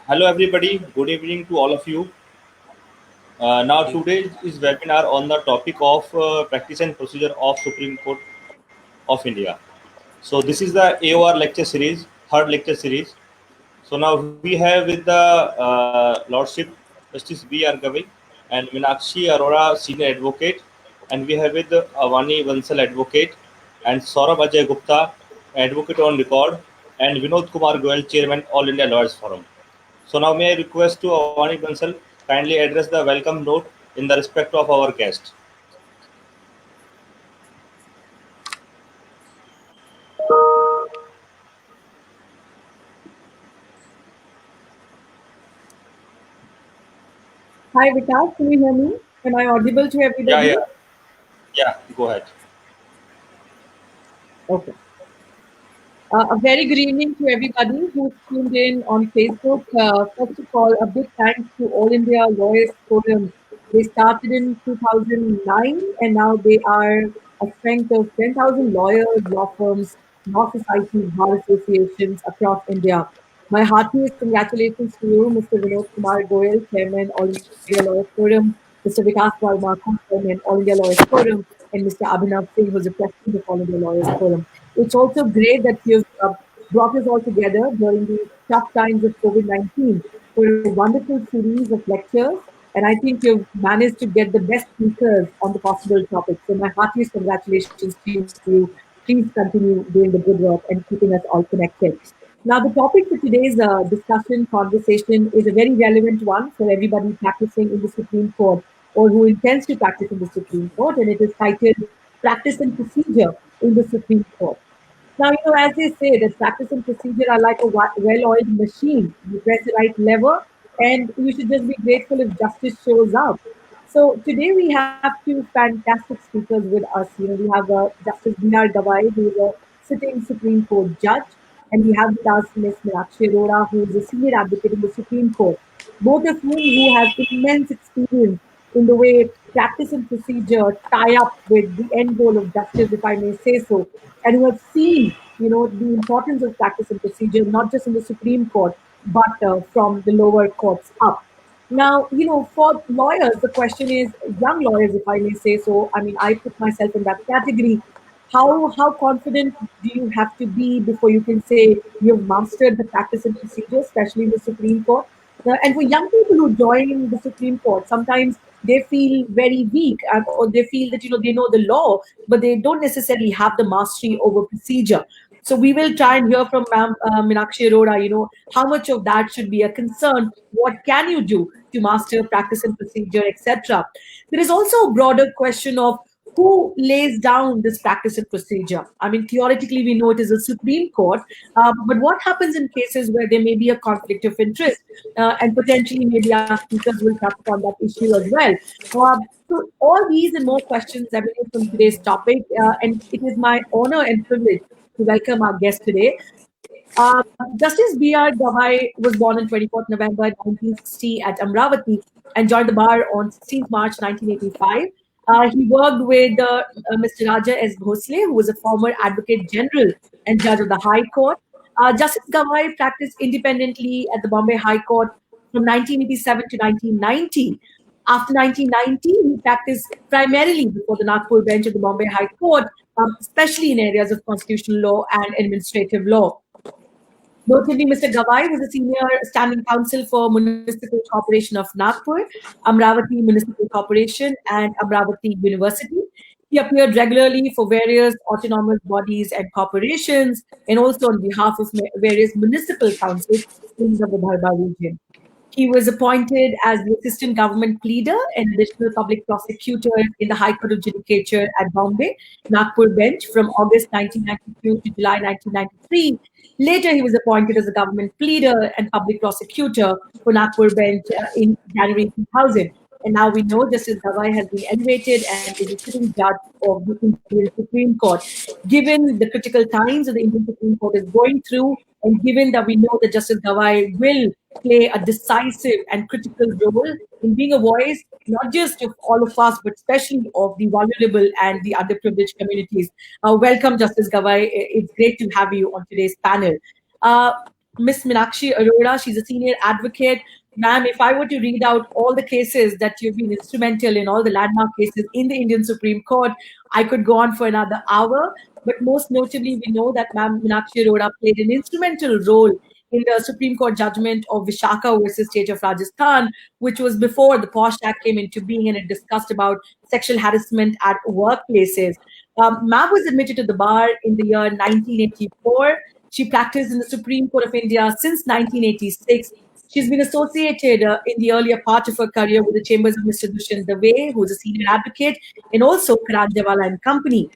Hello everybody, good evening to all of you. Now today is webinar on the topic of practice and procedure of Supreme Court of India. So this is the AOR lecture series, third lecture series. So now we have with the Lordship Justice B.R. Gavai and Meenakshi Arora, Senior Advocate, and we have with Avani Vansal, Advocate, and Saurabh Ajay Gupta, Advocate on Record, and Vinod Kumar Goel, Chairman, All India Lawyers Forum. So now may I request to Avani Bansal kindly address the welcome note in the respect of our guest. Hi Vikas, can you hear me? Am I audible to everybody? Yeah, go ahead. Okay. A very good evening to everybody who's tuned in on Facebook. First of all, a big thanks to All India Lawyers Forum. They started in 2009 and now they are a strength of 10,000 lawyers, law firms, law societies, bar associations across India. My heartiest congratulations to you, Mr. Vinod Kumar Goyal, Chairman, All India Lawyers Forum, Mr. Vikas Verma, Chairman, All India Lawyers Forum, and Mr. Abhinav Singh, who's the President of All India Lawyers Forum. It's also great that you've brought us all together during these tough times of COVID-19 for a wonderful series of lectures. And I think you've managed to get the best speakers on the possible topics. So my heartiest congratulations to you. Please continue doing the good work and keeping us all connected. Now, the topic for today's discussion, conversation is a very relevant one for everybody practicing in the Supreme Court or who intends to practice in the Supreme Court, and it is titled Practice and Procedure in the Supreme Court. Now, as they say, that practice and procedure are like a well-oiled machine. You press the right lever, and you should just be grateful if justice shows up. So today we have two fantastic speakers with us. We have Justice B.R. Gavai, who is a sitting Supreme Court judge, and we have with us Ms. Meenakshi Arora, who is a senior advocate in the Supreme Court. Both of whom have immense experience in the way practice and procedure tie up with the end goal of justice, if I may say so, and who have seen, the importance of practice and procedure, not just in the Supreme Court, but from the lower courts up. Now, for lawyers, the question is, young lawyers, if I may say so, I mean, I put myself in that category. How confident do you have to be before you can say you've mastered the practice and procedure, especially in the Supreme Court? And for young people who join the Supreme Court, sometimes they feel very weak, or they feel that they know the law, but they don't necessarily have the mastery over procedure. So we will try and hear from Ma'am Meenakshi Arora, how much of that should be a concern. What can you do to master practice and procedure, etc. There is also a broader question of who lays down this practice and procedure. I mean, theoretically, we know it is a Supreme Court, but what happens in cases where there may be a conflict of interest, and potentially maybe our speakers will touch upon that issue as well. So all these and more questions emanate from today's topic, and it is my honor and privilege to welcome our guest today. Justice B.R. Gavai was born on 24th November 1960 at Amravati and joined the bar on 16th March 1985. He worked with Mr. Raja S. Bhosle, who was a former Advocate General and Judge of the High Court. Justice Gavai practiced independently at the Bombay High Court from 1987 to 1990. After 1990, he practiced primarily before the Nagpur bench of the Bombay High Court, especially in areas of constitutional law and administrative law. Notably, Mr. Gavai was a senior standing counsel for Municipal Corporation of Nagpur, Amravati Municipal Corporation, and Amravati University. He appeared regularly for various autonomous bodies and corporations, and also on behalf of various municipal councils in the Vidarbha region. He was appointed as the assistant government pleader and additional public prosecutor in the High Court of Judicature at Bombay, Nagpur bench from August 1992 to July 1993. Later, he was appointed as a government pleader and public prosecutor for Nagpur bench in January 2000. And now we know Justice Gavai has been elevated and is a sitting judge of the Indian Supreme Court. Given the critical times that the Indian Supreme Court is going through, and given that we know that Justice Gavai will play a decisive and critical role in being a voice, not just of all of us, but especially of the vulnerable and the underprivileged communities. Welcome, Justice Gavai. It's great to have you on today's panel. Miss Meenakshi Arora, she's a senior advocate. Ma'am, if I were to read out all the cases that you've been instrumental in, all the landmark cases in the Indian Supreme Court, I could go on for another hour. But most notably, we know that Ma'am Meenakshi Arora played an instrumental role in the Supreme Court judgment of Vishaka versus State of Rajasthan, which was before the POSH Act came into being, and it discussed about sexual harassment at workplaces. Ma'am was admitted to the bar in the year 1984. She practiced in the Supreme Court of India since 1986. She's been associated in the earlier part of her career with the chambers of Mr. Dushyant Dave, who's a senior advocate, and also Karan Jawala and Company.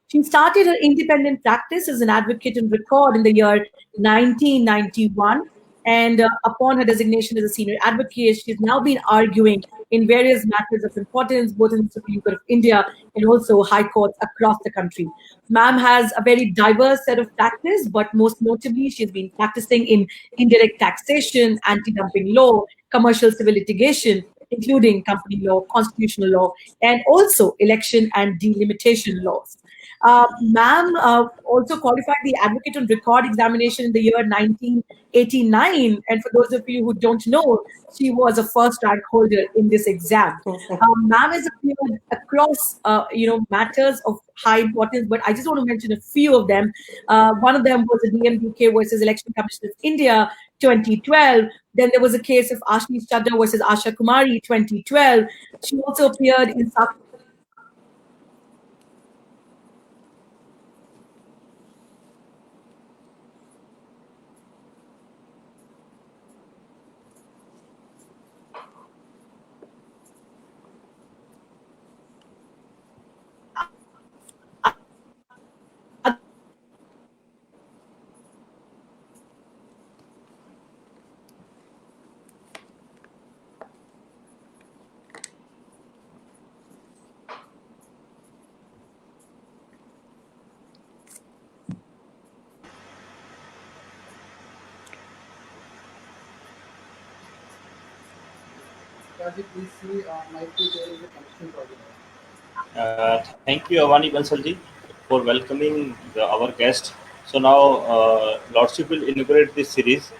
She started her independent practice as an advocate and record in the year 1991. And upon her designation as a senior advocate, she's now been arguing in various matters of importance, both in the Supreme Court of India and also high courts across the country. Ma'am has a very diverse set of practice, but most notably, she's been practicing in indirect taxation, anti-dumping law, commercial civil litigation, including company law, constitutional law, and also election and delimitation laws. Ma'am also qualified the advocate on record examination in the year 1989. And for those of you who don't know, she was a first rank holder in this exam. Ma'am has appeared across, matters of high importance, but I just want to mention a few of them. One of them was the DMDK versus Election Commission of India, 2012. Then there was a case of Ashish Chadha versus Asha Kumari, 2012. She also appeared in Rajiv, please see, might be there is a connection problem. Thank you, Avani Bansalji, for welcoming our guest. So now, Lordship will inaugurate this series.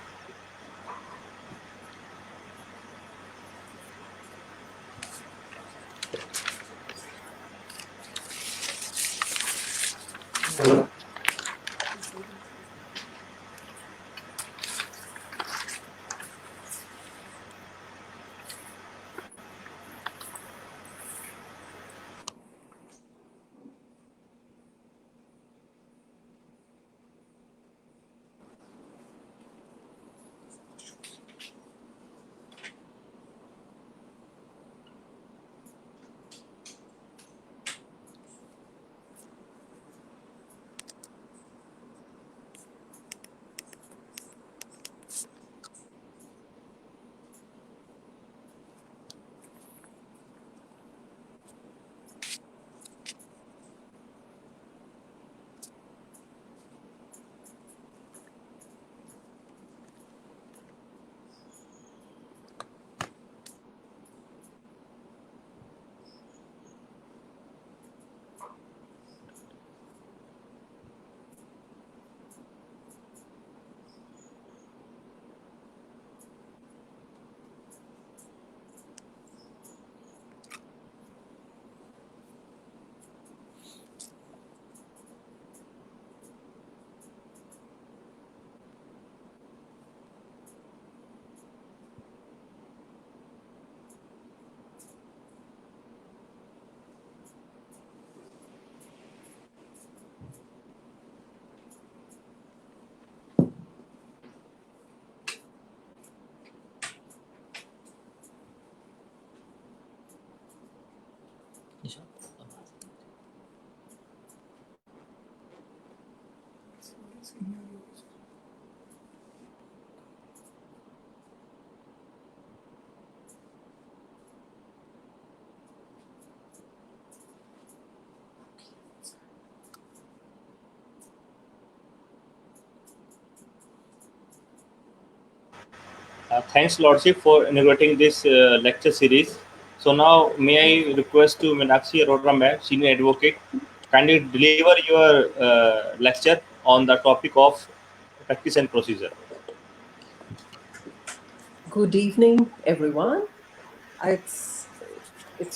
Thanks, Lordship, for inaugurating this lecture series. So now, may I request to Meenakshi Arora ma'am, Senior Advocate, kindly deliver your lecture on the topic of practice and procedure. Good evening, everyone. It's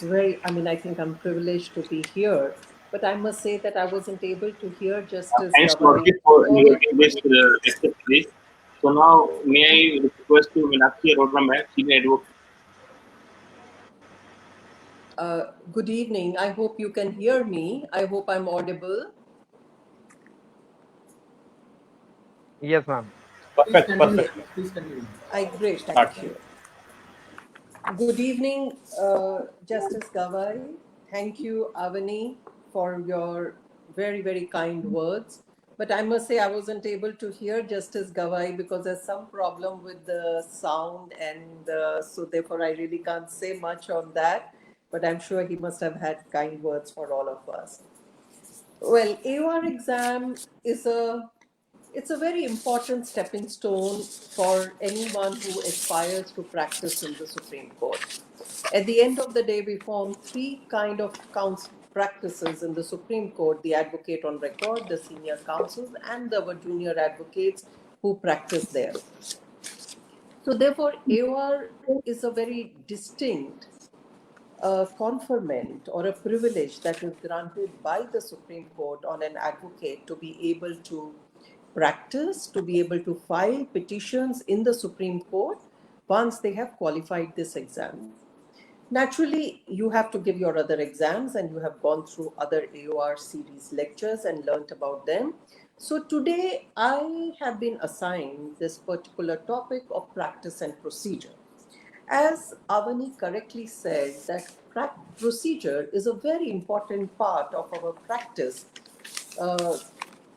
very. I mean, I think I'm privileged to be here, but I must say that I wasn't able to hear Justice Thanks, Gawai. Lordy, for inviting this lecture series. So now, may I request to Meenakshi Arotra, Senior Advocate. Good evening. I hope you can hear me. I hope I'm audible. Yes, ma'am. Please Perfect, continue. perfect. Please continue. Great. Start. Thank you. Good evening, Justice Gawai. Thank you, Avani, for your very, very kind words. But I must say I wasn't able to hear Justice Gawai because there's some problem with the sound, and so therefore I really can't say much on that. But I'm sure he must have had kind words for all of us. Well, AOR exam is it's a very important stepping stone for anyone who aspires to practice in the Supreme Court. At the end of the day, we form three kind of practices in the Supreme Court: the advocate on record, the senior counsels, and our junior advocates who practice there. So therefore, AOR is a very distinct conferment or a privilege that is granted by the Supreme Court on an advocate to be able to practice, to be able to file petitions in the Supreme Court once they have qualified this exam. Naturally, you have to give your other exams, and you have gone through other AOR series lectures and learnt about them. So today I have been assigned this particular topic of practice and procedure. As Avani correctly said, that procedure is a very important part of our practice,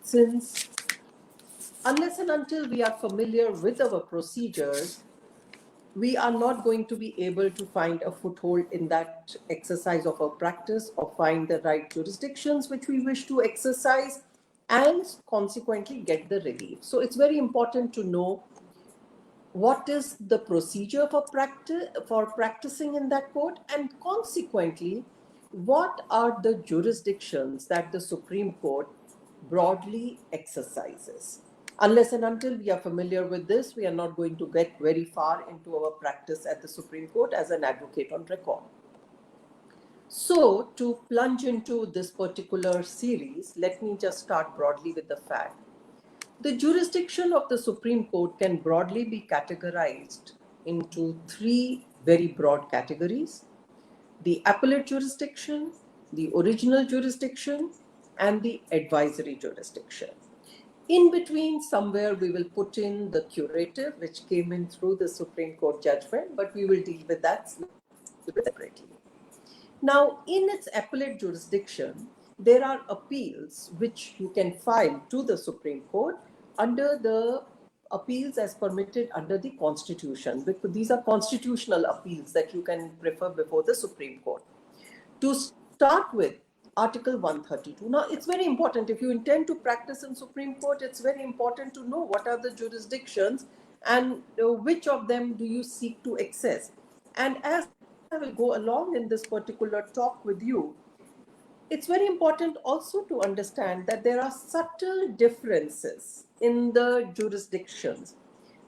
since unless and until we are familiar with our procedures, we are not going to be able to find a foothold in that exercise of our practice or find the right jurisdictions which we wish to exercise and consequently get the relief. So it's very important to know what is the procedure for practicing in that court, and consequently what are the jurisdictions that the Supreme Court broadly exercises. Unless and until we are familiar with this, we are not going to get very far into our practice at the Supreme Court as an advocate on record. So to plunge into this particular series, let me just start broadly with the fact. The jurisdiction of the Supreme Court can broadly be categorized into three very broad categories: the appellate jurisdiction, the original jurisdiction, and the advisory jurisdiction. In between, somewhere we will put in the curative, which came in through the Supreme Court judgment, but we will deal with that separately. Now, in its appellate jurisdiction, there are appeals which you can file to the Supreme Court under the appeals as permitted under the Constitution, because these are constitutional appeals that you can prefer before the Supreme Court. To start with, Article 132. Now, it's very important. If you intend to practice in Supreme Court, it's very important to know what are the jurisdictions and which of them do you seek to access. And as I will go along in this particular talk with you, it's very important also to understand that there are subtle differences in the jurisdictions.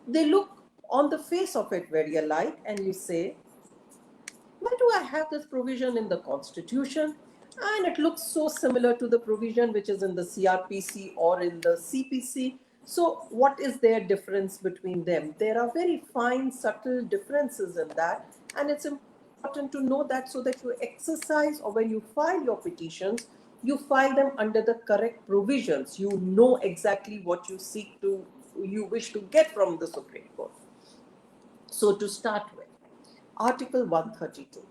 They look on the face of it very alike, and you say, why do I have this provision in the Constitution? And it looks so similar to the provision which is in the CRPC or in the CPC. So what is their difference between them? There are very fine, subtle differences in that. And it's important to know that so that you exercise, or when you file your petitions, you file them under the correct provisions. You know exactly what you wish to get from the Supreme Court. So to start with, Article 132,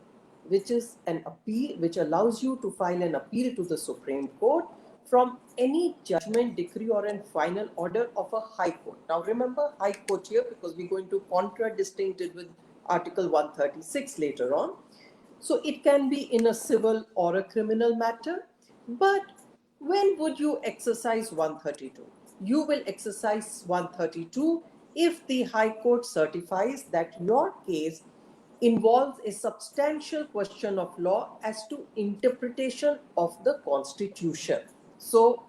which is an appeal, which allows you to file an appeal to the Supreme Court from any judgment, decree, or a final order of a High Court. Now remember High Court here, because we're going to contradistinct it with Article 136 later on. So it can be in a civil or a criminal matter. But when would you exercise 132? You will exercise 132 if the High Court certifies that your case involves a substantial question of law as to interpretation of the Constitution. So,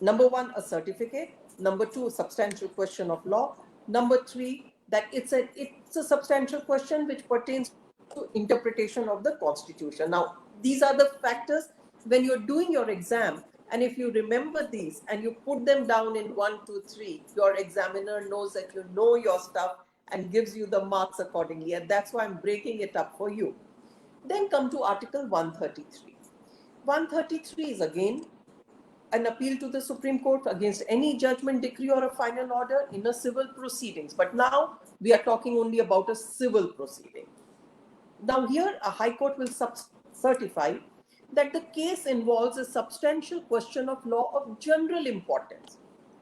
number one, a certificate. Number two, substantial question of law. Number three, that it's a substantial question which pertains to interpretation of the Constitution. Now, these are the factors when you're doing your exam, and if you remember these and you put them down in 1, 2, 3, your examiner knows that you know your stuff and gives you the marks accordingly. And that's why I'm breaking it up for you. Then come to Article 133. 133 is again an appeal to the Supreme Court against any judgment, decree, or a final order in a civil proceedings. But now we are talking only about a civil proceeding. Now here a High Court will certify that the case involves a substantial question of law of general importance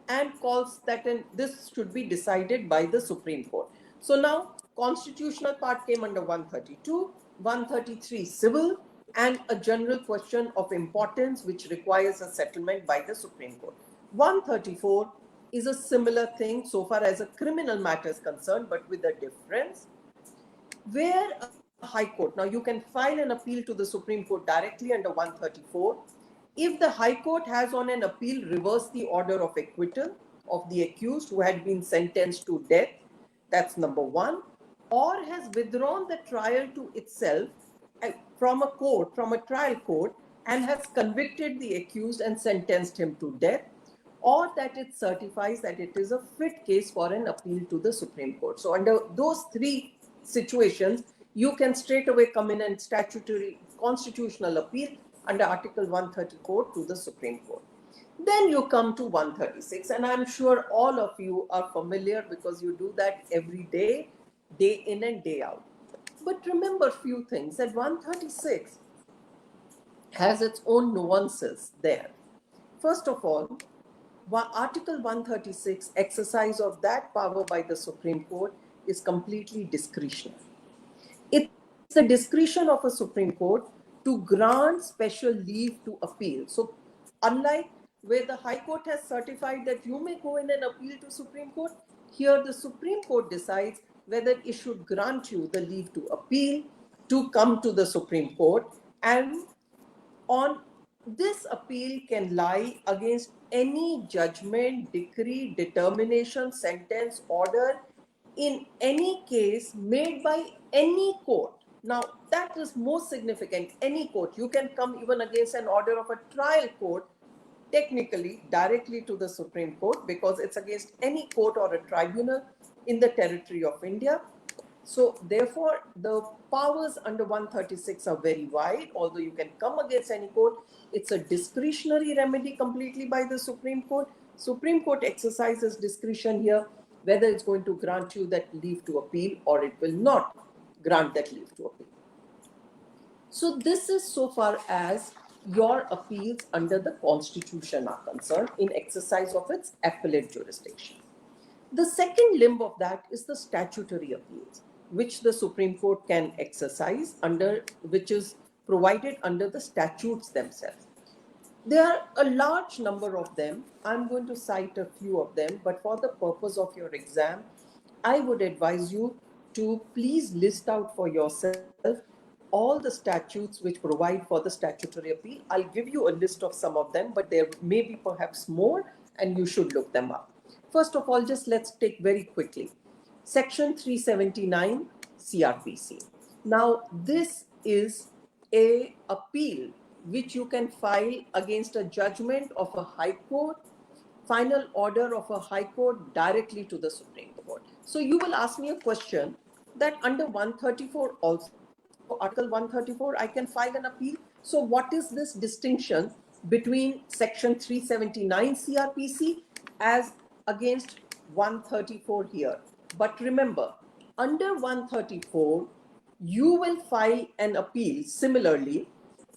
and calls that this should be decided by the Supreme Court. So now constitutional part came under 132, 133 civil, and a general question of importance which requires a settlement by the Supreme Court. 134 is a similar thing so far as a criminal matter is concerned, but with a difference where a High Court, now you can file an appeal to the Supreme Court directly under 134 if the High Court has on an appeal reversed the order of acquittal of the accused who had been sentenced to death, that's number one, or has withdrawn the trial to itself from a trial court, and has convicted the accused and sentenced him to death, or that it certifies that it is a fit case for an appeal to the Supreme Court. So under those three situations, you can straight away come in and statutory constitutional appeal under Article 134 to the Supreme Court. Then you come to 136, and I'm sure all of you are familiar because you do that every day, day in and day out. But remember a few things, that 136 has its own nuances there. First of all, Article 136, exercise of that power by the Supreme Court, is completely discretionary. It's the discretion of a Supreme Court to grant special leave to appeal. So unlike where the High Court has certified that you may go in and appeal to Supreme Court, here the Supreme Court decides whether it should grant you the leave to appeal to come to the Supreme Court, and on this appeal can lie against any judgment, decree, determination, sentence, order in any case made by any court. Now that is most significant, any court. You can come even against an order of a trial court, technically directly to the Supreme Court, because it's against any court or a tribunal in the territory of India. So therefore, the powers under 136 are very wide. Although you can come against any court, it's a discretionary remedy completely by the Supreme Court. Supreme Court exercises discretion here, whether it's going to grant you that leave to appeal or it will not grant that leave to appeal. So this is so far as your appeals under the Constitution are concerned in exercise of its appellate jurisdiction. The second limb of that is the statutory appeals, which the Supreme Court can exercise under, which is provided under the statutes themselves. There are a large number of them. I'm going to cite a few of them, but for the purpose of your exam, I would advise you to please list out for yourself all the statutes which provide for the statutory appeal. I'll give you a list of some of them, but there may be perhaps more, and you should look them up. First of all, just let's take very quickly. Section 379 CRPC. Now, this is an appeal which you can file against a judgment of a High Court, final order of a High Court directly to the Supreme Court. So you will ask me a question that under 134 also, Article 134, I can file an appeal. So what is this distinction between Section 379 CRPC as against 134 here? But remember, under 134, you will file an appeal similarly,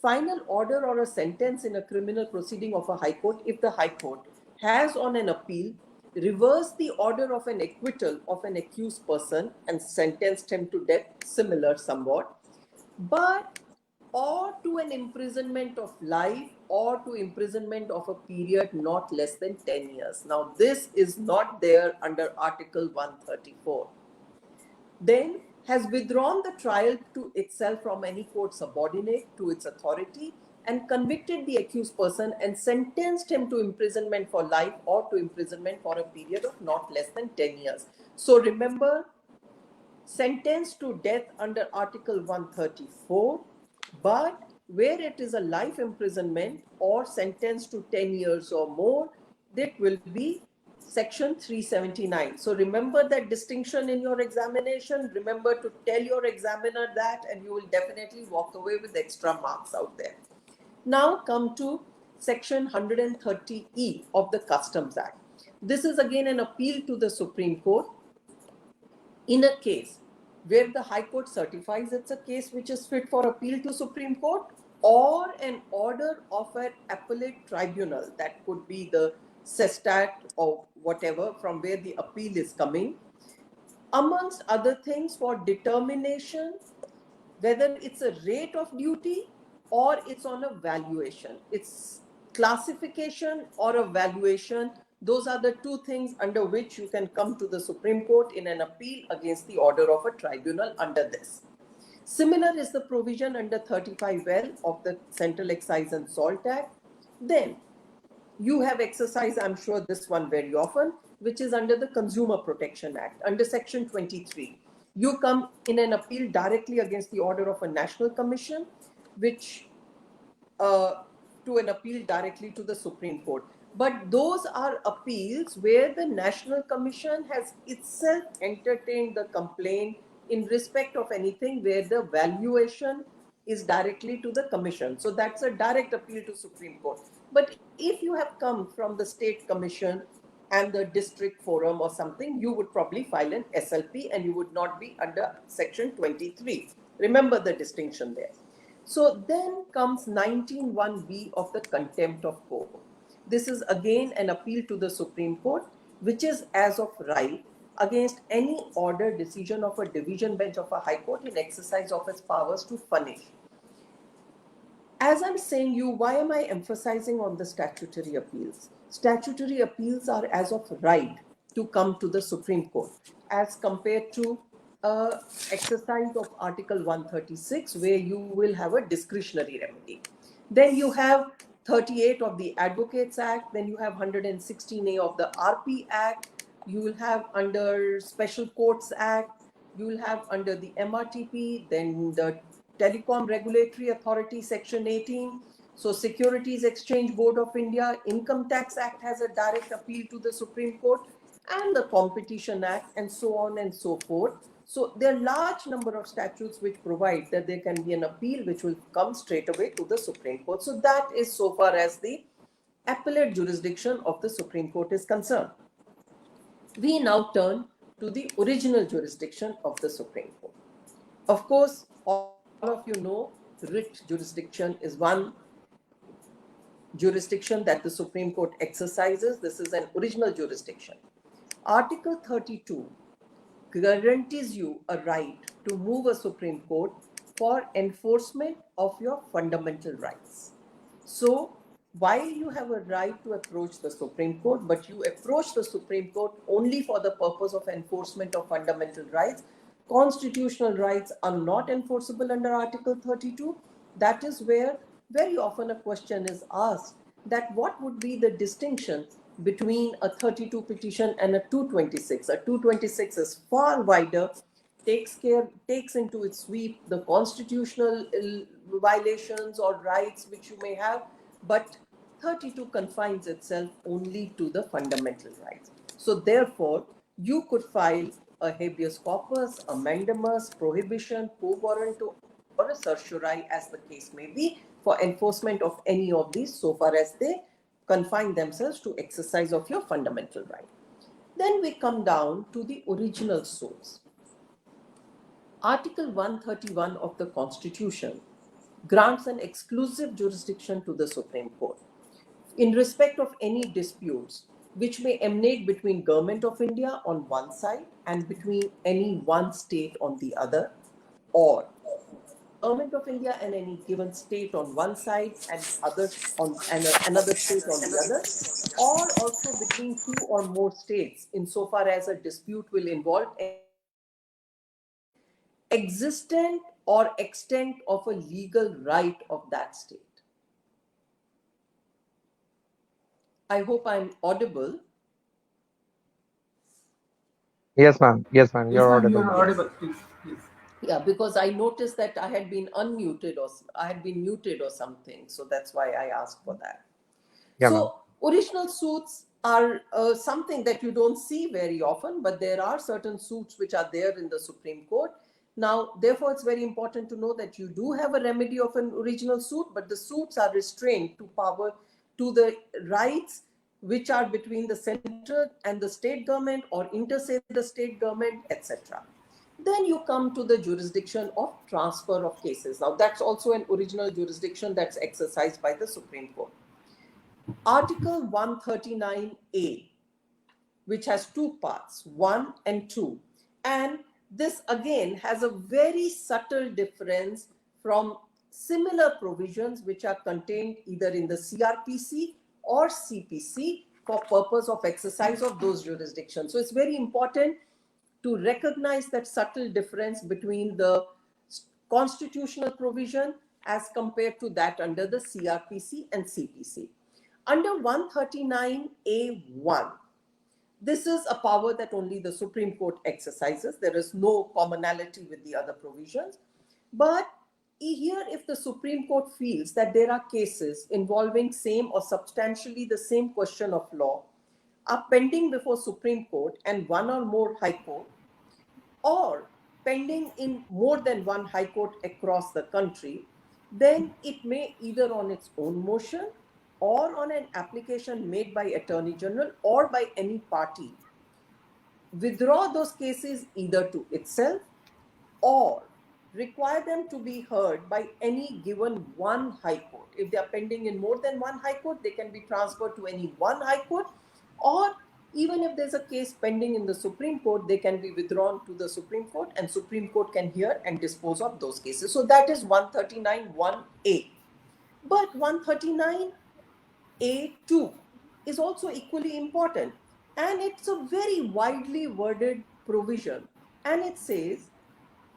final order or a sentence in a criminal proceeding of a High Court if the High Court has on an appeal reversed the order of an acquittal of an accused person and sentenced him to death, similar somewhat, but or to an imprisonment of life or to imprisonment of a period not less than 10 years. Now, this is not there under Article 134. Then has withdrawn the trial to itself from any court subordinate to its authority and convicted the accused person and sentenced him to imprisonment for life or to imprisonment for a period of not less than 10 years. So remember, sentenced to death under Article 134, but where it is a life imprisonment or sentenced to 10 years or more, that will be Section 379. So remember that distinction in your examination. Remember to tell your examiner that, and you will definitely walk away with extra marks out there. Now come to Section 130E of the Customs Act. This is again an appeal to the Supreme Court. In a case where the High Court certifies it's a case which is fit for appeal to Supreme Court, or an order of an appellate tribunal, that could be the CESTAT or whatever from where the appeal is coming, amongst other things, for determination whether it's a rate of duty or it's on a valuation. It's classification or a valuation. Those are the two things under which you can come to the Supreme Court in an appeal against the order of a tribunal under this. Similar is the provision under 35L of the Central Excise and Salt Act. Then you have exercised, I'm sure, this one very often, which is under the Consumer Protection Act, under Section 23. You come in an appeal directly against the order of a national commission, which to an appeal directly to the Supreme Court. But those are appeals where the National Commission has itself entertained the complaint in respect of anything where the valuation is directly to the Commission. So that's a direct appeal to Supreme Court. But if you have come from the State Commission and the District Forum or something, you would probably file an SLP and you would not be under Section 23. Remember the distinction there. So then comes 19(1)(b) of the Contempt of Court. This is again an appeal to the Supreme Court, which is as of right against any order, decision of a division bench of a High Court in exercise of its powers to punish. As I'm saying you, why am I emphasizing on the statutory appeals? Statutory appeals are as of right to come to the Supreme Court as compared to exercise of Article 136, where you will have a discretionary remedy. Then you have 38 of the Advocates Act, then you have 116A of the RP Act, you will have under Special Courts Act, you will have under the MRTP, then the Telecom Regulatory Authority Section 18. So Securities Exchange Board of India, Income Tax Act has a direct appeal to the Supreme Court, and the Competition Act, and so on and so forth. So there are large number of statutes which provide that there can be an appeal which will come straight away to the Supreme Court. So that is so far as the appellate jurisdiction of the Supreme Court is concerned. We now turn to the original jurisdiction of the Supreme Court. Of course, all of you know writ jurisdiction is one jurisdiction that the Supreme Court exercises. This is an original jurisdiction. Article 32 guarantees you a right to move a Supreme Court for enforcement of your fundamental rights. So while you have a right to approach the Supreme Court, but you approach the Supreme Court only for the purpose of enforcement of fundamental rights, constitutional rights are not enforceable under Article 32. That is where very often a question is asked that what would be the distinction between a 32 petition and a 226. A 226 is far wider, takes into its sweep the constitutional violations or rights which you may have, but 32 confines itself only to the fundamental rights. So therefore, you could file a habeas corpus, a mandamus, prohibition, quo warranto, or a certiorari, as the case may be, for enforcement of any of these so far as they confine themselves to exercise of your fundamental right. Then we come down to the original source. Article 131 of the Constitution grants an exclusive jurisdiction to the Supreme Court in respect of any disputes which may emanate between Government of India on one side and between any one state on the other, or Government of India and any given state on one side and another state on the other, or also between two or more states insofar as a dispute will involve existent or extent of a legal right of that state. I hope I'm audible. Yes, ma'am. Yes, ma'am. Yes, You're ma'am, you audible, are ma'am. audible. Please, please. Yeah, because I noticed that I had been unmuted or I had been muted or something. So that's why I asked for that. Yeah, ma'am. So original suits are something that you don't see very often, but there are certain suits which are there in the Supreme Court. Now, therefore, it's very important to know that you do have a remedy of an original suit, but the suits are restrained to the rights which are between the center and the state government or interstate the state government, etc. Then you come to the jurisdiction of transfer of cases. Now, that's also an original jurisdiction that's exercised by the Supreme Court. Article 139A, which has two parts, 1 and 2. And this again has a very subtle difference from similar provisions which are contained either in the CRPC or CPC for purpose of exercise of those jurisdictions. So it's very important to recognize that subtle difference between the constitutional provision as compared to that under the CRPC and CPC. Under 139A1, this is a power that only the Supreme Court exercises. There is no commonality with the other provisions. But here, if the Supreme Court feels that there are cases involving same or substantially the same question of law are pending before Supreme Court and one or more High Court, or pending in more than one High Court across the country, then it may either on its own motion or on an application made by Attorney General or by any party, withdraw those cases either to itself or require them to be heard by any given one High Court. If they are pending in more than one High Court, they can be transferred to any one High Court, or even if there's a case pending in the Supreme Court, they can be withdrawn to the Supreme Court and Supreme Court can hear and dispose of those cases. So that is 139(1)(a). But 139(a)(2) is also equally important, and it's a very widely worded provision, and it says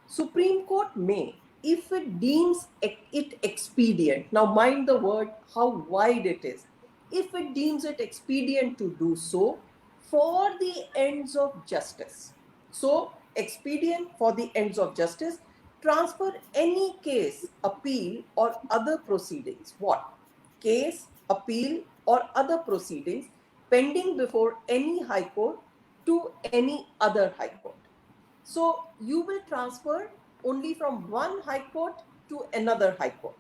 Supreme Court may, if it deems it expedient. Now mind the word, how wide it is. If it deems it expedient to do so for the ends of justice. So expedient for the ends of justice, transfer any case, appeal or other proceedings. What? Case, appeal or other proceedings pending before any High Court to any other High Court. So you will transfer only from one High Court to another High Court.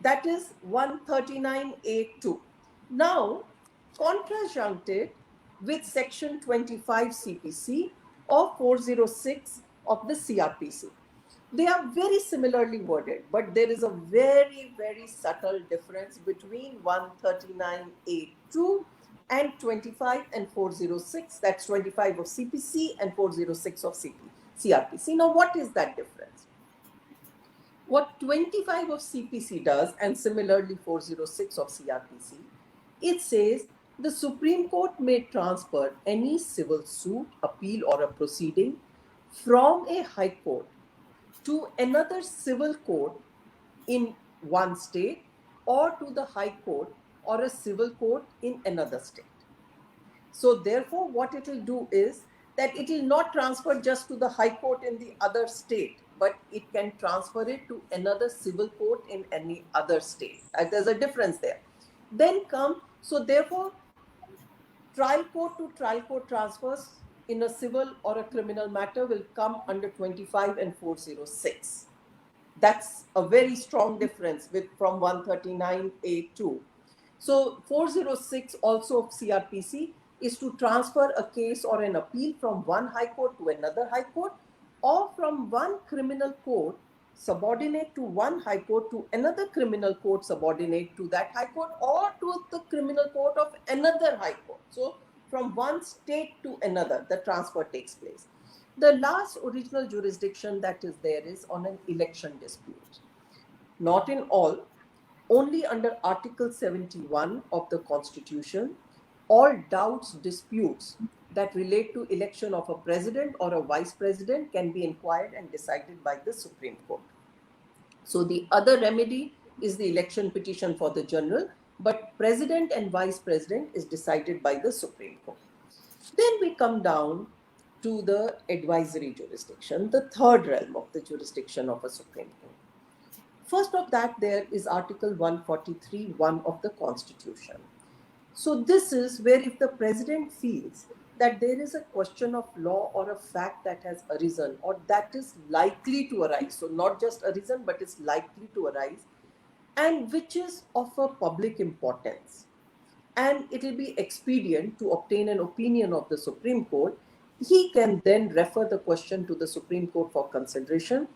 That is 139(a)(2). Now, contrajuncted with Section 25 CPC or 406 of the CRPC. They are very similarly worded, but there is a very, very subtle difference between 139(a)(2) and 25 and 406. That's 25 of CPC and 406 of CRPC. Now, what is that difference? What 25 of CPC does, and similarly 406 of CRPC, it says the Supreme Court may transfer any civil suit, appeal or a proceeding from a High Court to another civil court in one state or to the High Court or a civil court in another state. So therefore, what it will do is that it will not transfer just to the High Court in the other state, but it can transfer it to another civil court in any other state. There's a difference there. Then so therefore, trial court to trial court transfers in a civil or a criminal matter will come under 25 and 406. That's a very strong difference from 139(a)(2). So 406 also of CRPC is to transfer a case or an appeal from one High Court to another High Court, or from one criminal court subordinate to one High Court to another criminal court subordinate to that High Court, or to the criminal court of another High Court. So from one state to another, the transfer takes place. The last original jurisdiction that is there is on an election dispute. Not in all, only under Article 71 of the Constitution, all doubts, disputes that relate to election of a president or a vice president can be inquired and decided by the Supreme Court. So the other remedy is the election petition for the general, but president and vice president is decided by the Supreme Court. Then we come down to the advisory jurisdiction, the third realm of the jurisdiction of a Supreme Court. First of that, there is Article 143(1) of the Constitution. So this is where if the president feels that there is a question of law or a fact that has arisen or that is likely to arise, so not just arisen but is likely to arise, and which is of a public importance, and it will be expedient to obtain an opinion of the Supreme Court, he can then refer the question to the Supreme Court for consideration,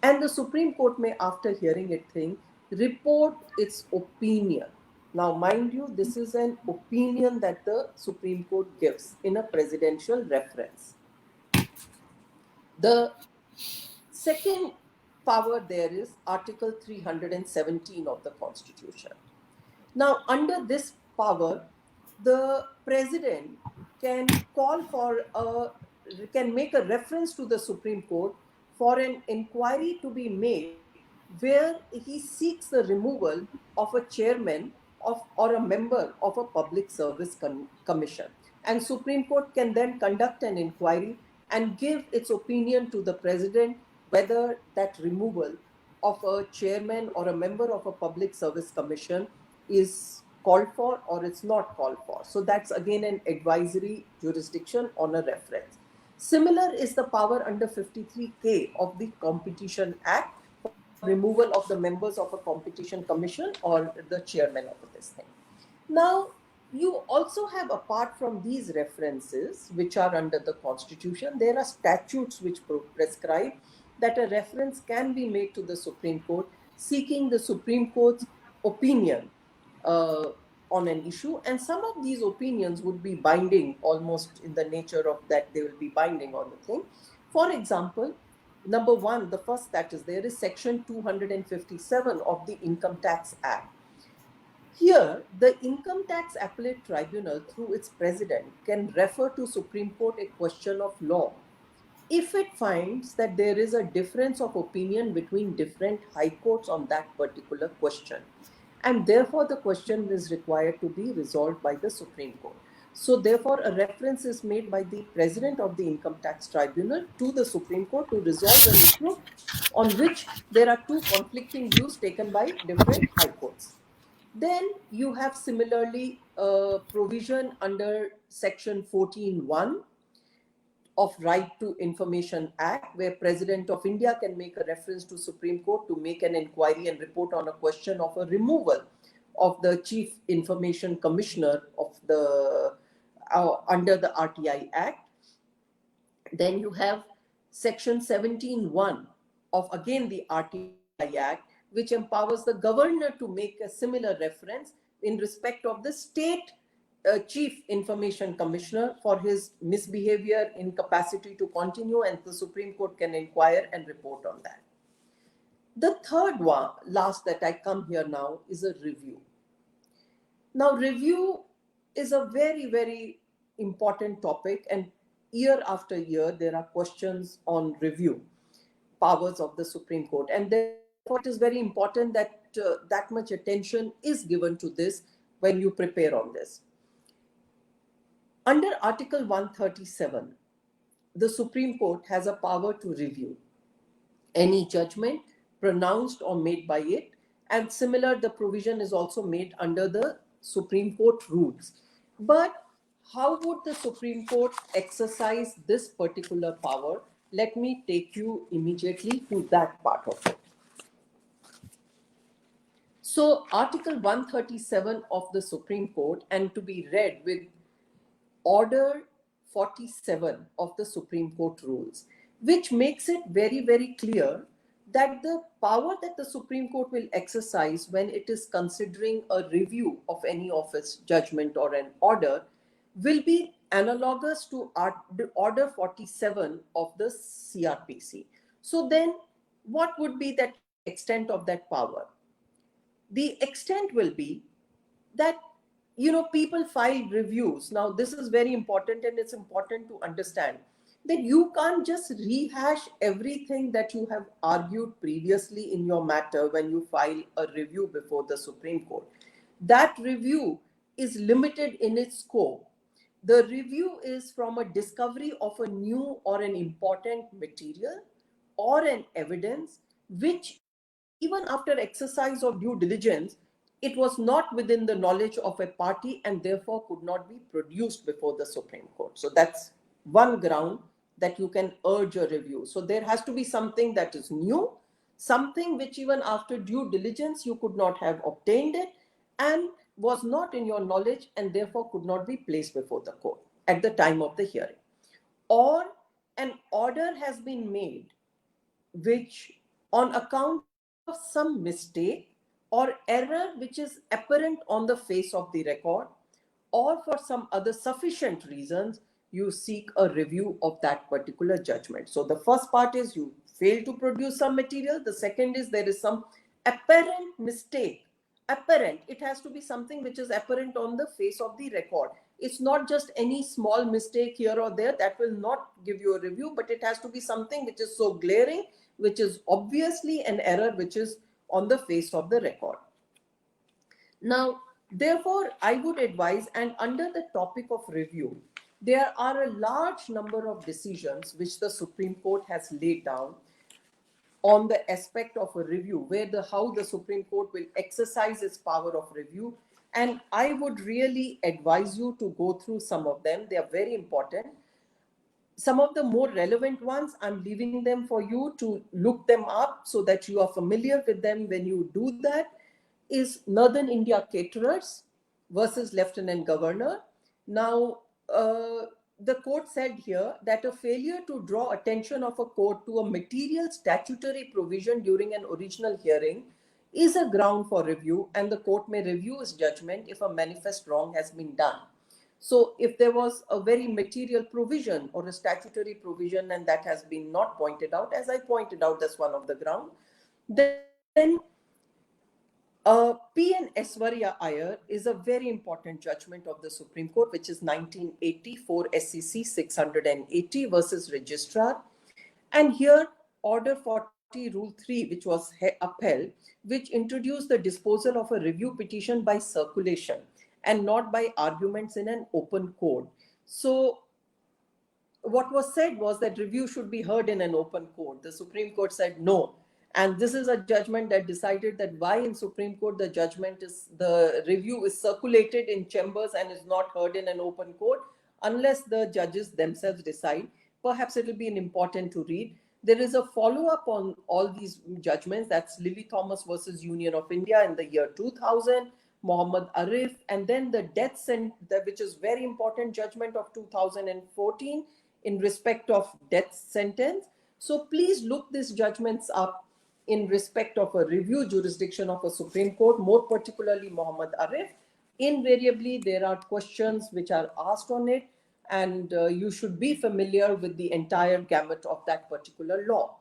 and the Supreme Court may, after hearing it, report its opinion. Now, mind you, this is an opinion that the Supreme Court gives in a presidential reference. The second power there is Article 317 of the Constitution. Now, under this power, the president can can make a reference to the Supreme Court for an inquiry to be made where he seeks the removal of a chairman or a member of a public service commission. And Supreme Court can then conduct an inquiry and give its opinion to the president whether that removal of a chairman or a member of a public service commission is called for or it's not called for. So that's again an advisory jurisdiction on a reference. Similar is the power under 53K of the Competition Act for removal of the members of a competition commission or the chairman of this thing. Now, you also have, apart from these references which are under the Constitution, there are statutes which prescribe that a reference can be made to the Supreme Court seeking the Supreme Court's opinion on an issue, and some of these opinions would be binding, almost in the nature of that they will be binding on the thing. For example, number one, the first that is there is Section 257 of the Income Tax Act. Here, the Income Tax Appellate Tribunal, through its president, can refer to Supreme Court a question of law if it finds that there is a difference of opinion between different high courts on that particular question. And therefore, the question is required to be resolved by the Supreme Court. So therefore, a reference is made by the president of the Income Tax Tribunal to the Supreme Court to resolve an issue on which there are two conflicting views taken by different high courts. Then you have similarly a provision under Section 14(1) of Right to Information Act, where President of India can make a reference to Supreme Court to make an inquiry and report on a question of a removal of the Chief Information Commissioner of the under the RTI Act. Then you have Section 17(1) of again the RTI Act, which empowers the governor to make a similar reference in respect of the state Chief Information Commissioner for his misbehavior, incapacity to continue, and the Supreme Court can inquire and report on that. The third one, last that I come here now, is a review. Now, review is a very, very important topic, and year after year, there are questions on review powers of the Supreme Court, and therefore it is very important that that much attention is given to this when you prepare on this. Under Article 137, the Supreme Court has a power to review any judgment pronounced or made by it, and similar, the provision is also made under the Supreme Court rules. But how would the Supreme Court exercise this particular power? Let me take you immediately to that part of it. So Article 137 of the Supreme Court, and to be read with Order 47 of the Supreme Court rules, which makes it very, very clear that the power that the Supreme Court will exercise when it is considering a review of any of its judgment or an order will be analogous to Order 47 of the CRPC. So then what would be that extent of that power? The extent will be that people file reviews. Now, this is very important, and it's important to understand that you can't just rehash everything that you have argued previously in your matter when you file a review before the Supreme Court. that review is limited in its scope. The review is from a discovery of a new or an important material or an evidence which, even after exercise of due diligence, it was not within the knowledge of a party and therefore could not be produced before the Supreme Court. So that's one ground that you can urge a review. So there has to be something that is new, something which even after due diligence you could not have obtained it and was not in your knowledge and therefore could not be placed before the court at the time of the hearing. Or an order has been made which, on account of some mistake or error which is apparent on the face of the record, or for some other sufficient reasons, you seek a review of that particular judgment. So the first part is you fail to produce some material. The second is there is some apparent mistake. Apparent, it has to be something which is apparent on the face of the record. It's not just any small mistake here or there that will not give you a review, but it has to be something which is so glaring, which is obviously an error which is on the face of the record. Now, therefore, I would advise, and under the topic of review, there are a large number of decisions which the Supreme Court has laid down on the aspect of a review, where how the Supreme Court will exercise its power of review. And I would really advise you to go through some of them. They are very important. Some of the more relevant ones, I'm leaving them for you to look them up so that you are familiar with them when you do that, is Northern India Caterers versus Lieutenant Governor. Now, the court said here that a failure to draw attention of a court to a material statutory provision during an original hearing is a ground for review, and the court may review its judgment if a manifest wrong has been done. So if there was a very material provision or a statutory provision and that has been not pointed out, as I pointed out, that's one of the ground, then P.N. Eswarya Iyer is a very important judgment of the Supreme Court, which is 1984 SCC 680 versus Registrar. And here, Order 40 Rule 3, which was upheld, which introduced the disposal of a review petition by circulation and not by arguments in an open court. So what was said was that review should be heard in an open court. The Supreme Court said no. And this is a judgment that decided that why in Supreme Court the review is circulated in chambers and is not heard in an open court unless the judges themselves decide. Perhaps it will be important to read. There is a follow-up on all these judgments. That's Lily Thomas versus Union of India in the year 2000, Muhammad Arif, and then the death sentence, which is very important judgment of 2014 in respect of death sentence. So please look these judgments up in respect of a review jurisdiction of a Supreme Court, more particularly Muhammad Arif. Invariably, there are questions which are asked on it, and you should be familiar with the entire gamut of that particular law.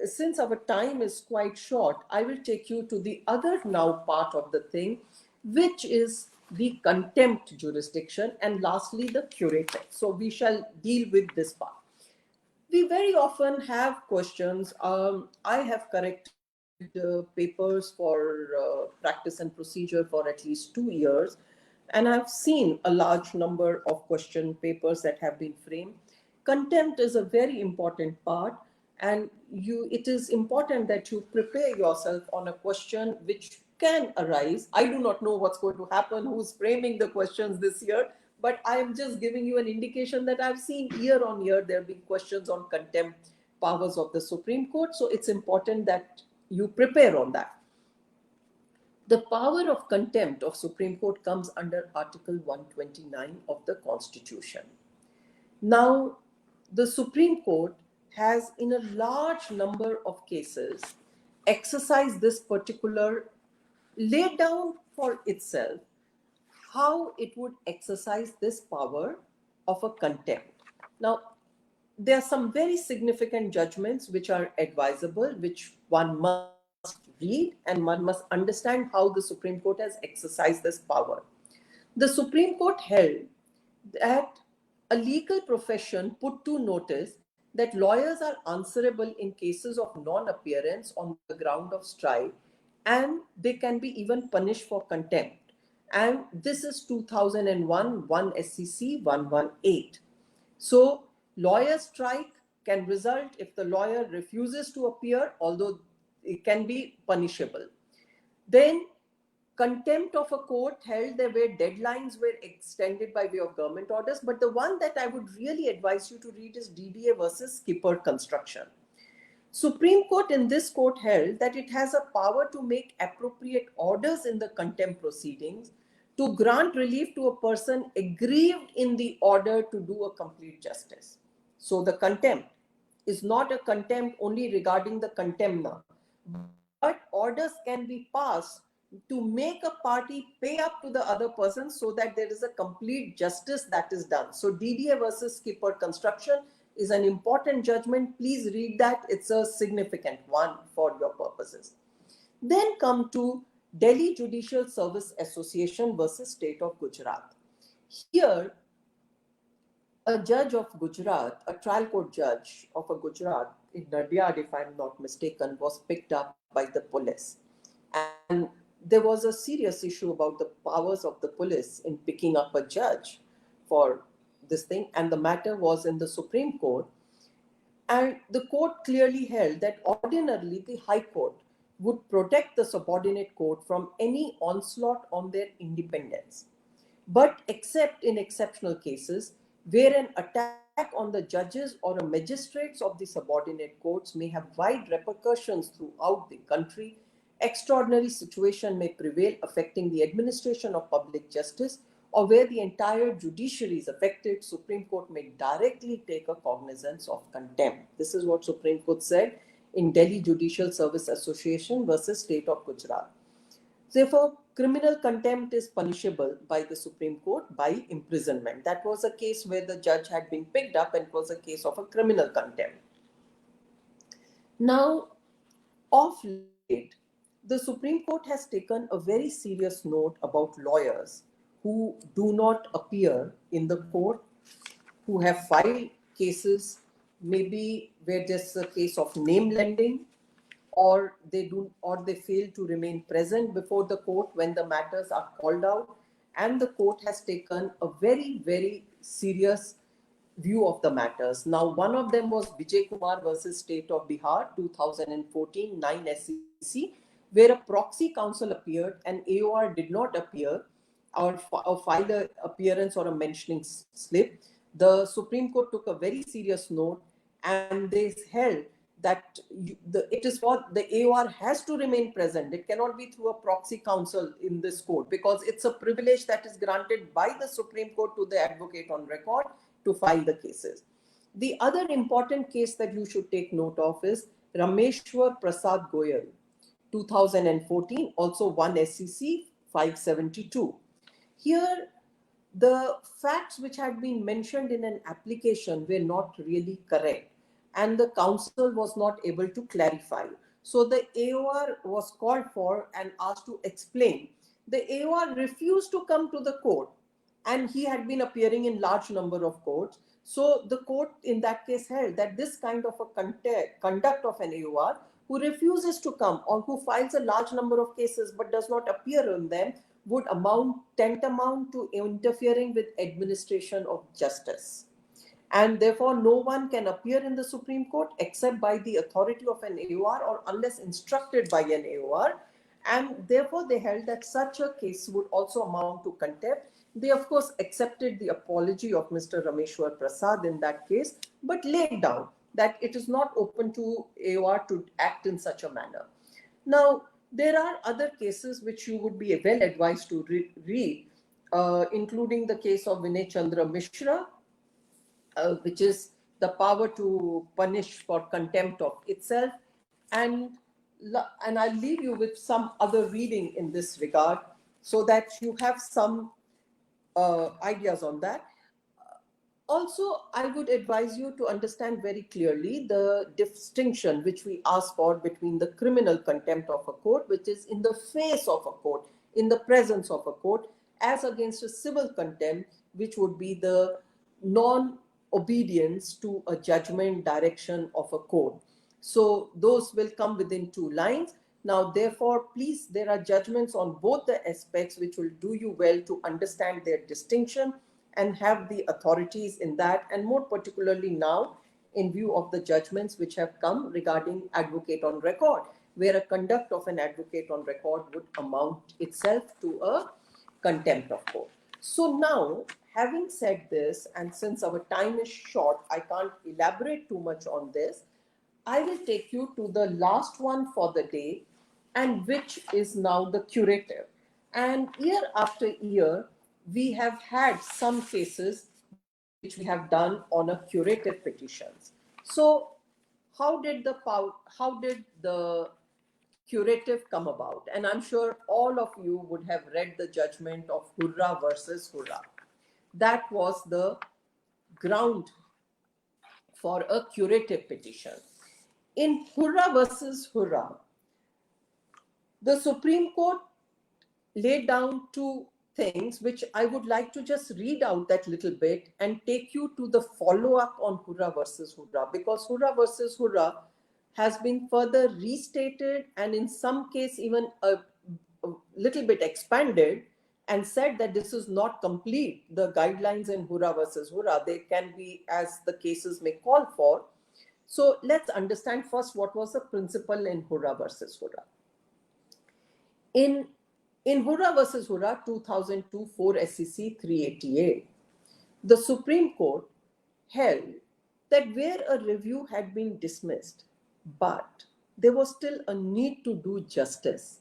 Since our time is quite short, I will take you to the other now part of the thing, which is the contempt jurisdiction, and lastly, the curator. So we shall deal with this part. We very often have questions. I have corrected papers for practice and procedure for at least 2 years, and I've seen a large number of question papers that have been framed. Contempt is a very important part, and it is important that you prepare yourself on a question which can arise. I do not know what's going to happen, who's framing the questions this year, but I'm just giving you an indication that I've seen year on year there have been questions on contempt powers of the Supreme Court. So it's important that you prepare on that. The power of contempt of Supreme Court comes under Article 129 of the Constitution. Now, the Supreme Court has, in a large number of cases, exercised this particular, laid down for itself how it would exercise this power of a contempt. Now, there are some very significant judgments which are advisable, which one must read, and one must understand how the Supreme Court has exercised this power. The Supreme Court held that a legal profession put to notice that lawyers are answerable in cases of non-appearance on the ground of strike and they can be even punished for contempt. And this is 2001 1 SCC 118. So lawyer strike can result if the lawyer refuses to appear, although it can be punishable. Then contempt of a court held there where deadlines were extended by way of government orders. But the one that I would really advise you to read is DDA versus Skipper Construction. Supreme Court in this court held that it has a power to make appropriate orders in the contempt proceedings to grant relief to a person aggrieved in the order to do a complete justice. So the contempt is not a contempt only regarding the contemner, but orders can be passed to make a party pay up to the other person so that there is a complete justice that is done. So DDA versus Skipper Construction is an important judgment. Please read that. It's a significant one for your purposes. Then come to Delhi Judicial Service Association versus State of Gujarat. Here, a judge of Gujarat, a trial court judge of a Gujarat in Nadia, if I'm not mistaken, was picked up by the police. And there was a serious issue about the powers of the police in picking up a judge for this thing. And the matter was in the Supreme Court. And the court clearly held that ordinarily the High Court would protect the subordinate court from any onslaught on their independence. But except in exceptional cases where an attack on the judges or a magistrates of the subordinate courts may have wide repercussions throughout the country, extraordinary situation may prevail affecting the administration of public justice, or where the entire judiciary is affected, Supreme Court may directly take a cognizance of contempt. This is what Supreme Court said in Delhi Judicial Service Association versus State of Gujarat. Therefore, criminal contempt is punishable by the Supreme Court by imprisonment. That was a case where the judge had been picked up and it was a case of a criminal contempt. Now, of late, the Supreme Court has taken a very serious note about lawyers who do not appear in the court, who have filed cases, maybe where there's a case of name lending, or they fail to remain present before the court when the matters are called out, and the court has taken a very, very serious view of the matters. Now, one of them was Vijay Kumar versus State of Bihar, 2014, 9 SCC, where a proxy counsel appeared and AOR did not appear or file an appearance or a mentioning slip. The Supreme Court took a very serious note and they held that it is what the AOR has to remain present. It cannot be through a proxy counsel in this court because it's a privilege that is granted by the Supreme Court to the advocate on record to file the cases. The other important case that you should take note of is Rameshwar Prasad Goyal, 2014, also 1 SCC 572. Here, the facts which had been mentioned in an application were not really correct, and the counsel was not able to clarify. So the AOR was called for and asked to explain. The AOR refused to come to the court, and he had been appearing in large number of courts. So the court in that case held that this kind of a conduct of an AOR who refuses to come or who files a large number of cases but does not appear in them would tantamount to interfering with administration of justice. And therefore, no one can appear in the Supreme Court except by the authority of an AOR or unless instructed by an AOR. And therefore, they held that such a case would also amount to contempt. They, of course, accepted the apology of Mr. Rameshwar Prasad in that case, but laid down that it is not open to AOR to act in such a manner. Now, there are other cases which you would be well advised to read, including the case of Vinay Chandra Mishra, which is the power to punish for contempt of itself. And I'll leave you with some other reading in this regard so that you have some ideas on that. Also, I would advise you to understand very clearly the distinction which we ask for between the criminal contempt of a court, which is in the face of a court, in the presence of a court, as against a civil contempt, which would be the non-obedience to a judgment direction of a court. So those will come within two lines. Now, therefore, please, there are judgments on both the aspects which will do you well to understand their distinction and have the authorities in that, and more particularly now, in view of the judgments which have come regarding advocate on record, where a conduct of an advocate on record would amount itself to a contempt of court. So now, having said this, and since our time is short, I can't elaborate too much on this. I will take you to the last one for the day, and which is now the curative. And year after year, we have had some cases which we have done on a curative petitions. So, how did the curative come about? And I'm sure all of you would have read the judgment of Hurrah versus Hurrah. That was the ground for a curative petition. In Hurrah versus Hurrah, the Supreme Court laid down two things which I would like to just read out that little bit and take you to the follow-up on Hurrah versus Hurrah, because Hurrah versus Hurrah has been further restated and in some case even a little bit expanded and said that this is not complete. The guidelines in Hurrah versus Hurrah, they can be as the cases may call for. So let's understand first what was the principle in Hurrah versus Hurrah. In Hurrah versus Hurrah 2002 4 SCC 388, the Supreme Court held that where a review had been dismissed, but there was still a need to do justice,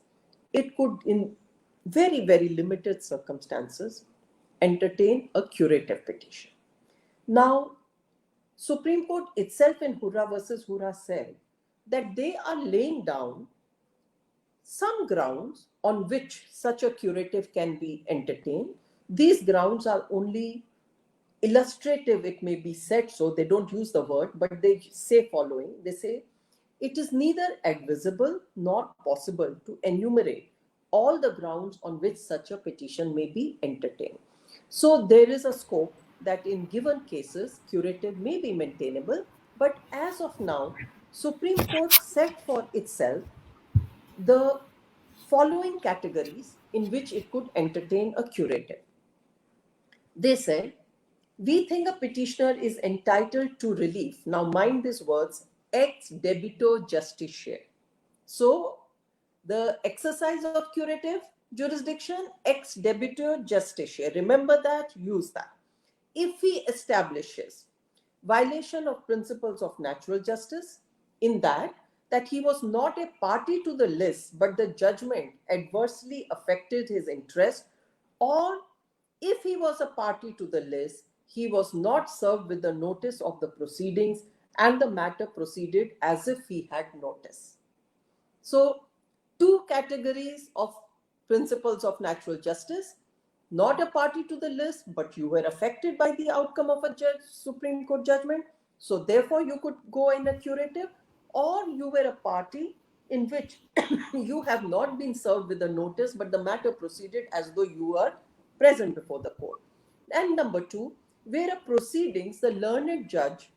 it could, in very, very limited circumstances, entertain a curative petition. Now, Supreme Court itself in Hurrah versus Hurrah said that they are laying down some grounds on which such a curative can be entertained. These grounds are only illustrative, it may be said, so they don't use the word, but they say following. They say, it is neither advisable nor possible to enumerate all the grounds on which such a petition may be entertained. So there is a scope that in given cases, curative may be maintainable, but as of now, Supreme Court set for itself the following categories in which it could entertain a curative. They said, we think a petitioner is entitled to relief. Now mind these words, ex debito justitiae. So the exercise of curative jurisdiction, ex debito justitiae. Remember that, use that. If he establishes violation of principles of natural justice in that he was not a party to the list, but the judgment adversely affected his interest, or if he was a party to the list, he was not served with the notice of the proceedings and the matter proceeded as if he had notice. So, two categories of principles of natural justice: not a party to the list, but you were affected by the outcome of a Supreme Court judgment, so therefore you could go in a curative, or you were a party in which you have not been served with a notice, but the matter proceeded as though you were present before the court. And number two, where a proceedings, the learned judge,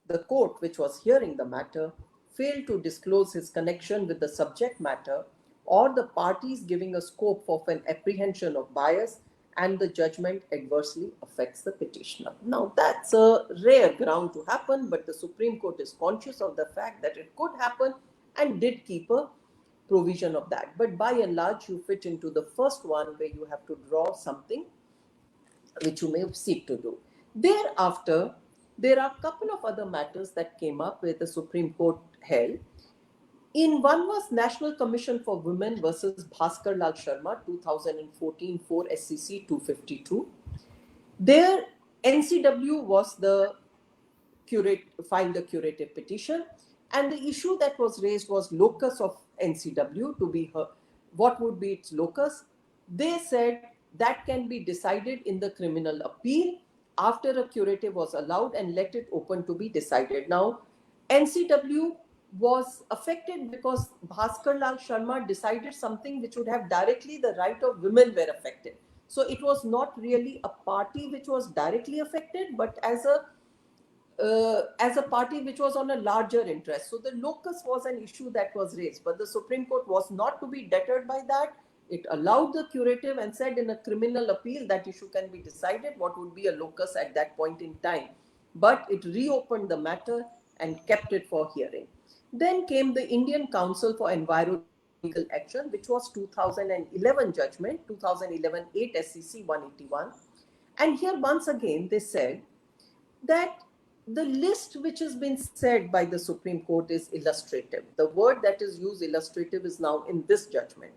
the court which was hearing the matter, failed to disclose his connection with the subject matter, or the parties giving a scope of an apprehension of bias, and the judgment adversely affects the petitioner. Now, that's a rare ground to happen, but the Supreme Court is conscious of the fact that it could happen and did keep a provision of that. But by and large, you fit into the first one where you have to draw something which you may seek to do. Thereafter, there are a couple of other matters that came up where the Supreme Court held. In one was National Commission for Women versus Bhaskar Lal Sharma, 2014 4 SCC 252. There, NCW was the filed the curative petition, and the issue that was raised was locus of NCW to be her. What would be its locus? They said that can be decided in the criminal appeal after a curative was allowed, and let it open to be decided. Now, NCW was affected because Bhaskar Lal Sharma decided something which would have directly the right of women were affected. So it was not really a party which was directly affected, but as a as a party which was on a larger interest. So the locus was an issue that was raised, but the Supreme Court was not to be deterred by that. It allowed the curative and said in a criminal appeal that issue can be decided what would be a locus at that point in time. But it reopened the matter and kept it for hearing. Then came the Indian Council for Environmental Legal Action, which was 2011 judgment, 2011 8 SCC 181. And here once again they said that the list which has been said by the Supreme Court is illustrative. The word that is used, illustrative, is now in this judgment.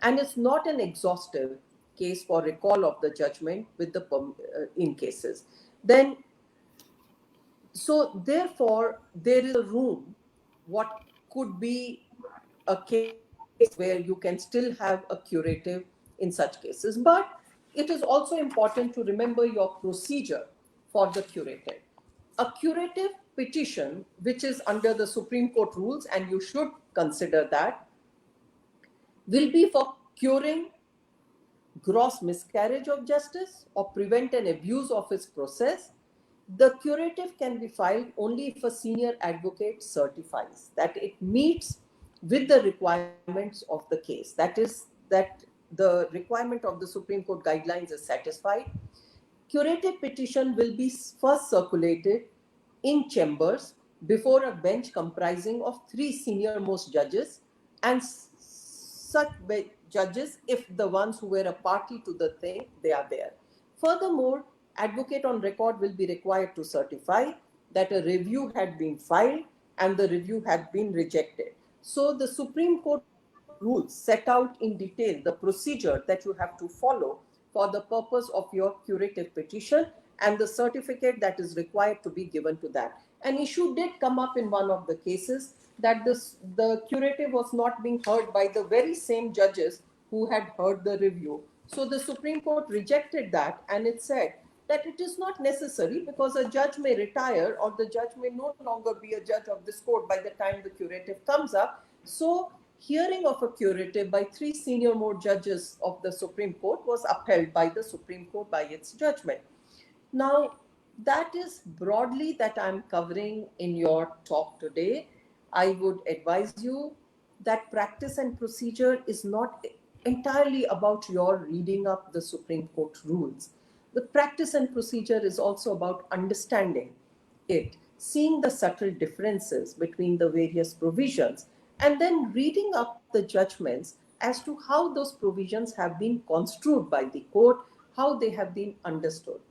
And it's not an exhaustive case for recall of the judgment with the in cases. Then, so therefore, there is a room what could be a case where you can still have a curative in such cases. But it is also important to remember your procedure for the curative. A curative petition, which is under the Supreme Court rules, and you should consider that, will be for curing gross miscarriage of justice or prevent an abuse of its process. The curative can be filed only if a senior advocate certifies that it meets with the requirements of the case. That is, that the requirement of the Supreme Court guidelines is satisfied. Curative petition will be first circulated in chambers before a bench comprising of 3 senior most judges, and such judges, if the ones who were a party to the thing, they are there. Furthermore, advocate on record will be required to certify that a review had been filed and the review had been rejected. So the Supreme Court rules set out in detail the procedure that you have to follow for the purpose of your curative petition and the certificate that is required to be given to that. An issue did come up in one of the cases that the curative was not being heard by the very same judges who had heard the review. So the Supreme Court rejected that, and it said that it is not necessary because a judge may retire or the judge may no longer be a judge of this court by the time the curative comes up. So hearing of a curative by 3 senior most judges of the Supreme Court was upheld by the Supreme Court by its judgment. Now, that is broadly that I'm covering in your talk today. I would advise you that practice and procedure is not entirely about your reading up the Supreme Court rules. The practice and procedure is also about understanding it, seeing the subtle differences between the various provisions, and then reading up the judgments as to how those provisions have been construed by the court, how they have been understood.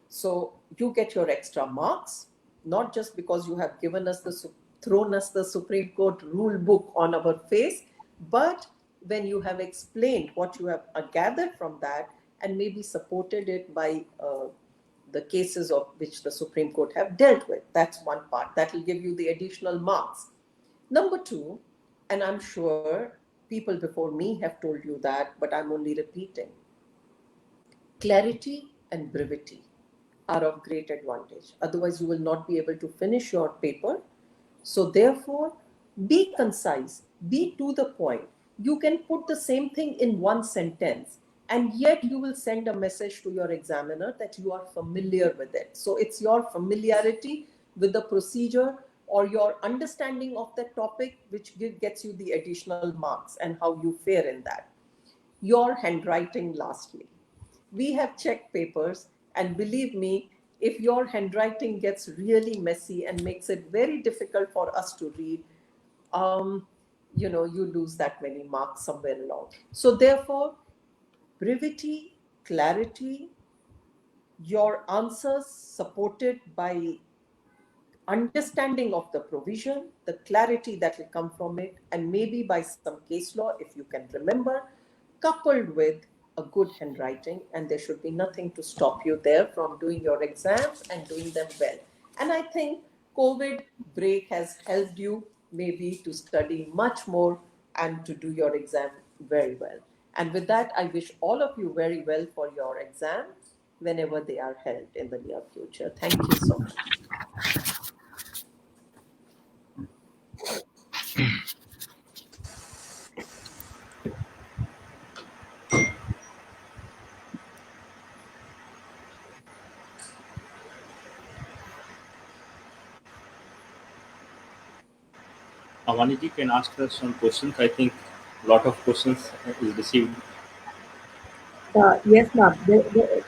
So you get your extra marks, not just because you have thrown us the Supreme Court rule book on our face, but when you have explained what you have gathered from that and maybe supported it by the cases of which the Supreme Court have dealt with. That's one part. That will give you the additional marks. Number 2, and I'm sure people before me have told you that, but I'm only repeating. Clarity and brevity are of great advantage. Otherwise, you will not be able to finish your paper. So therefore, be concise, be to the point. You can put the same thing in one sentence, and yet you will send a message to your examiner that you are familiar with it. So it's your familiarity with the procedure or your understanding of the topic which gets you the additional marks and how you fare in that. Your handwriting, lastly. We have checked papers, and believe me, if your handwriting gets really messy and makes it very difficult for us to read, you lose that many marks somewhere along. So therefore, brevity, clarity, your answers supported by understanding of the provision, the clarity that will come from it, and maybe by some case law, if you can remember, coupled with a good handwriting, and there should be nothing to stop you there from doing your exams and doing them well. And I think COVID break has helped you maybe to study much more and to do your exam very well. And with that, I wish all of you very well for your exam whenever they are held in the near future. Thank you so much. Avaniji can ask us some questions. I think a lot of questions is received. Yes, ma'am.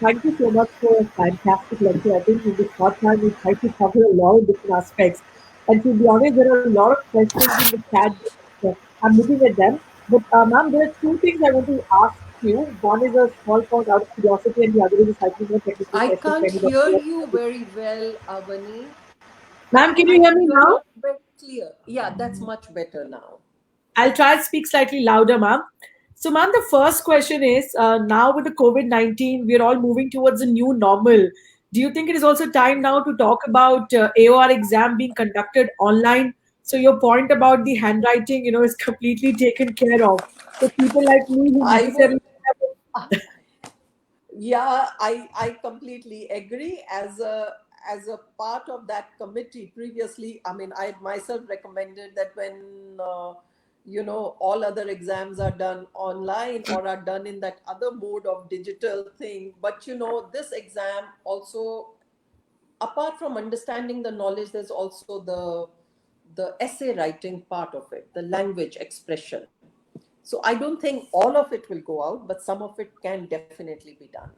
Thank you so much for a fantastic lecture. I think in this short time we tried to cover a lot of different aspects. And to be honest, there are a lot of questions in the chat. I'm looking at them. But, ma'am, there are two things I want to ask you. One is a small point out of curiosity, and the other is a slightly more technical I question for can't anybody. hear you very well, Avani. Ma'am, can you hear me You're now? not very clear. Yeah, that's much better now. I'll try and speak slightly louder, ma'am. So, ma'am, the first question is now with the COVID-19, we're all moving towards a new normal. Do you think it is also time now to talk about AOR exam being conducted online? So, your point about the handwriting, is completely taken care of. So, people like me who I would, necessarily yeah, I completely agree. As a part of that committee previously, I mean, I myself recommended that when all other exams are done online or are done in that other mode of digital thing. But this exam also, apart from understanding the knowledge, there's also the essay writing part of it, the language expression. So I don't think all of it will go out, but some of it can definitely be done.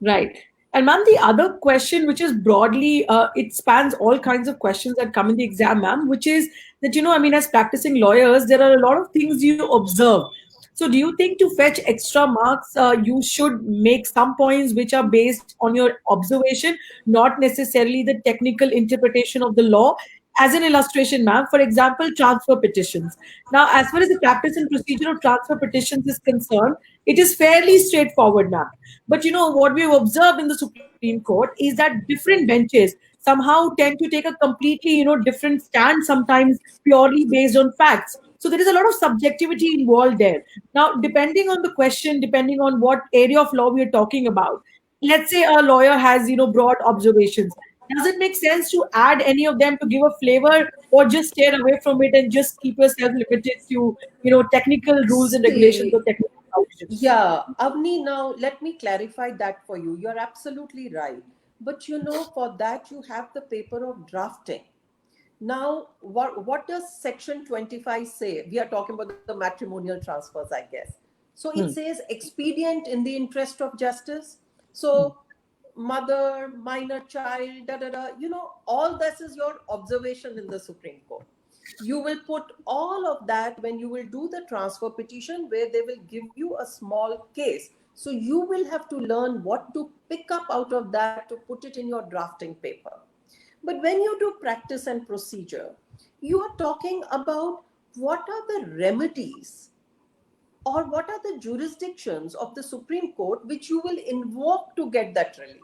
Right. And ma'am, the other question, which is broadly, it spans all kinds of questions that come in the exam, ma'am, which is that, I mean, as practicing lawyers, there are a lot of things you observe. So do you think to fetch extra marks, you should make some points which are based on your observation, not necessarily the technical interpretation of the law? As an illustration, ma'am, for example, transfer petitions. Now, as far as the practice and procedure of transfer petitions is concerned, it is fairly straightforward, ma'am. But what we've observed in the Supreme Court is that different benches somehow tend to take a completely different stand, sometimes purely based on facts. So there is a lot of subjectivity involved there. Now, depending on the question, depending on what area of law we are talking about, let's say a lawyer has broad observations. Does it make sense to add any of them to give a flavor, or just stay away from it and just keep yourself limited to technical rules and regulations or See, technical provisions? yeah, Avni, now let me clarify that for you. You're absolutely right. But for that, you have the paper of drafting. Now, what does Section 25 say? We are talking about the matrimonial transfers, I guess. So it Hmm. says expedient in the interest of justice. Hmm. So, mother, minor child, da da da, all this is your observation in the Supreme Court. You will put all of that when you will do the transfer petition, where they will give you a small case. So you will have to learn what to pick up out of that to put it in your drafting paper. But when you do practice and procedure, you are talking about what are the remedies or what are the jurisdictions of the Supreme Court which you will invoke to get that relief.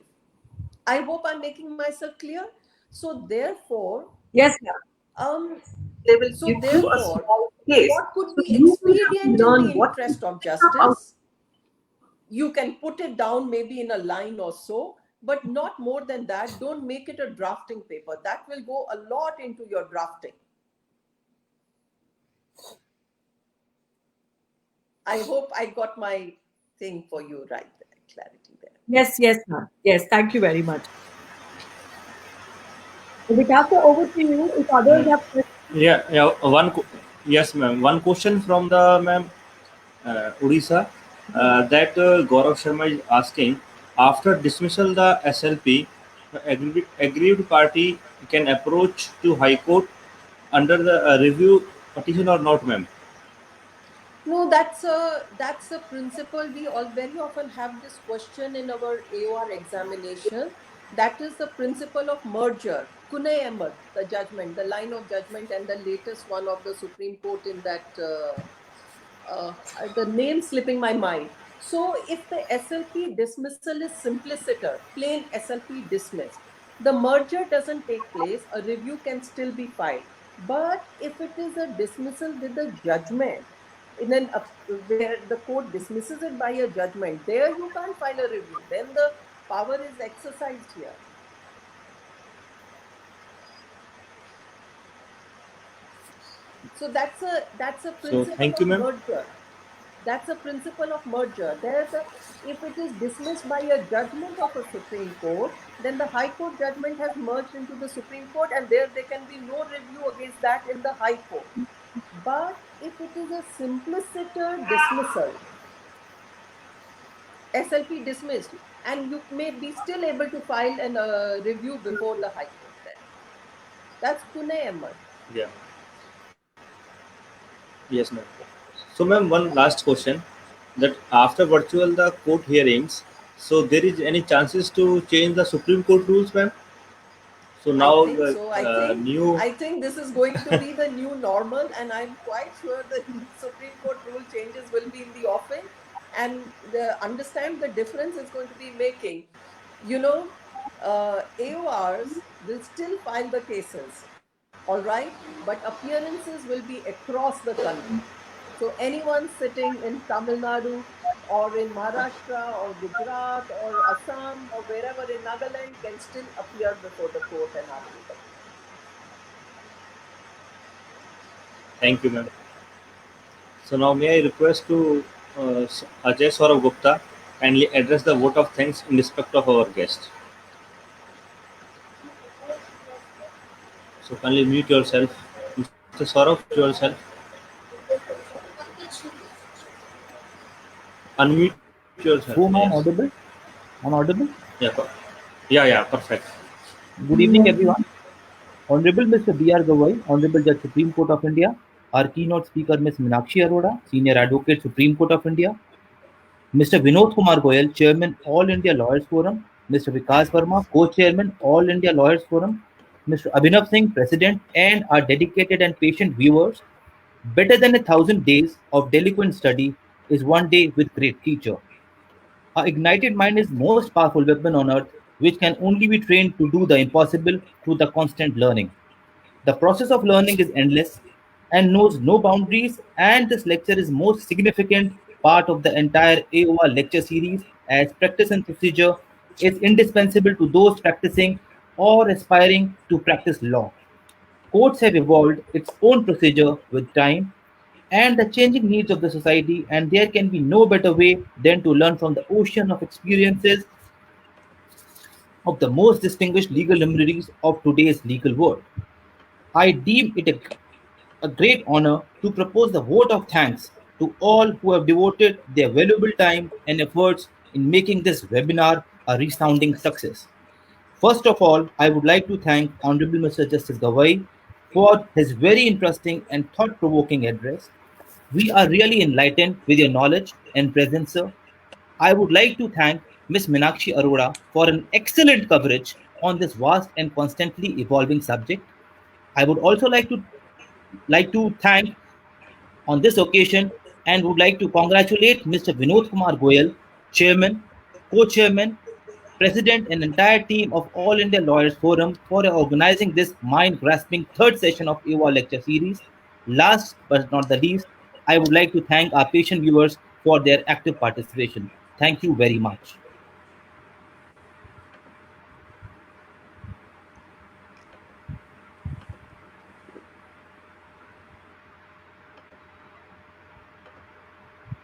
I hope I'm making myself clear. So therefore, Yes, ma'am. um, They will so give you a therefore, small case. what could So be you will have to expedient in the learn what to interest of pick up out. justice? You can put it down maybe in a line or so, but not more than that. Don't make it a drafting paper. That will go a lot into your drafting. I hope I got my thing for you right there, clarity there. Yes, yes, ma'am. Yes, thank you very much. Vikas, over to you. If others have questions. Yeah, yeah. Yes, ma'am. One question from the ma'am Odisha that Gaurav Sharma is asking: after dismissal, the SLP, the aggrieved party can approach to High Court under the review petition or not, ma'am? No, that's a principle. We all very often have this question in our AOR examination. That is the principle of merger. Kunay Ahmed, the judgment, the line of judgment, and the latest one of the Supreme Court in that uh, the name slipping my mind. So if the SLP dismissal is simpliciter, plain SLP dismissed, the merger doesn't take place, a review can still be filed. But if it is a dismissal with a judgment, where the court dismisses it by a judgment, there you can't file a review. Then the power is exercised here. So that's a So principle thank you, of ma'am. merger. That's a principle of merger. If it is dismissed by a judgment of a Supreme Court, then the High Court judgment has merged into the Supreme Court, and there can be no review against that in the High Court. But if it is a simpliciter dismissal, SLP dismissed, and you may be still able to file a review before the High Court then. That's Pune Amar. Yeah. Yes, ma'am. So, ma'am, one last question: that after virtual the court hearings, so there is any chances to change the Supreme Court rules, ma'am? So now I think the so. new I think this is going to be the new normal, and I'm quite sure the Supreme Court rule changes will be in the offing, and understand the difference it's going to be making. You know, AORs will still file the cases, all right, but appearances will be across the country. So anyone sitting in Tamil Nadu or in Maharashtra or Gujarat or Assam or wherever in Nagaland can still appear before the court and argue the case. Thank you, ma'am. So now may I request to Ajay Saurav Gupta kindly address the vote of thanks in respect of our guest. So kindly mute yourself. Mr. Saurav, mute yourself. Unmute yourself. Whom I'm Yes. audible? I'm audible? Yeah. Yeah, perfect. Good evening, everyone. Honorable Mr. B.R. Gawai, Honorable Judge Supreme Court of India, our keynote speaker Ms. Meenakshi Arora, Senior Advocate Supreme Court of India, Mr. Vinod Kumar Goyal, Chairman All India Lawyers Forum, Mr. Vikas Verma, Co-Chairman All India Lawyers Forum, Mr. Abhinav Singh, President, and our dedicated and patient viewers. Better than 1,000 days of delinquent study is one day with great teacher. Our ignited mind is most powerful weapon on earth, which can only be trained to do the impossible through the constant learning. The process of learning is endless and knows no boundaries, and this lecture is most significant part of the entire AOR lecture series, as practice and procedure is indispensable to those practicing or aspiring to practice law. Courts have evolved its own procedure with time and the changing needs of the society, and there can be no better way than to learn from the ocean of experiences of the most distinguished legal luminaries of today's legal world. I deem it a great honor to propose the vote of thanks to all who have devoted their valuable time and efforts in making this webinar a resounding success. First of all, I would like to thank Honorable Mr. Justice Gawai for his very interesting and thought-provoking address. We are really enlightened with your knowledge and presence, sir. I would like to thank Ms. Meenakshi Arora for an excellent coverage on this vast and constantly evolving subject. I would also like to thank on this occasion and would like to congratulate Mr. Vinod Kumar Goyal, Chairman, Co-Chairman, President, and entire team of All India Lawyers Forum for organizing this mind-grasping third session of AOR lecture series. Last but not the least, I would like to thank our patient viewers for their active participation. Thank you very much.